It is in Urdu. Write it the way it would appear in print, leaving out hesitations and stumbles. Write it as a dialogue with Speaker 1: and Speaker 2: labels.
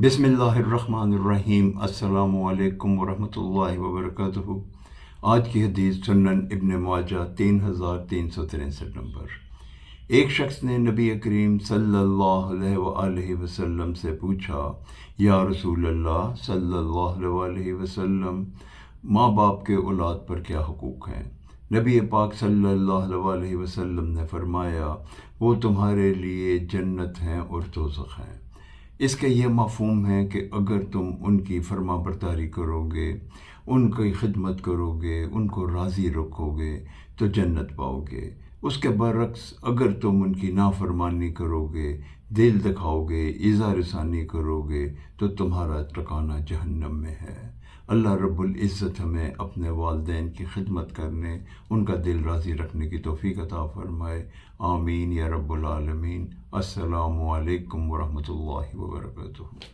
Speaker 1: بسم اللہ الرحمن الرحیم۔ السلام علیکم ورحمۃ اللہ وبرکاتہ۔ آج کی حدیث سنن ابن ماجہ 3363 نمبر۔ ایک شخص نے نبی کریم صلی اللہ علیہ وآلہ وسلم سے پوچھا، یا رسول اللہ صلی اللہ علیہ وسلم، ماں باپ کے اولاد پر کیا حقوق ہیں؟ نبی پاک صلی اللہ علیہ وسلم نے فرمایا، وہ تمہارے لیے جنت ہیں اور دوزخ ہیں۔ اس کا یہ مفہوم ہے کہ اگر تم ان کی فرما برداری کرو گے، ان کی خدمت کرو گے، ان کو راضی رکھو گے تو جنت پاؤ گے۔ اس کے برعکس اگر تم ان کی نافرمانی کرو گے، دل دکھاؤ گے، ایذا رسانی کرو گے تو تمہارا ٹھکانہ جہنم میں ہے۔ اللہ رب العزت ہمیں اپنے والدین کی خدمت کرنے، ان کا دل راضی رکھنے کی توفیق عطا فرمائے۔ آمین یا رب العالمین۔ السلام علیکم ورحمۃ اللہ وبرکاتہ۔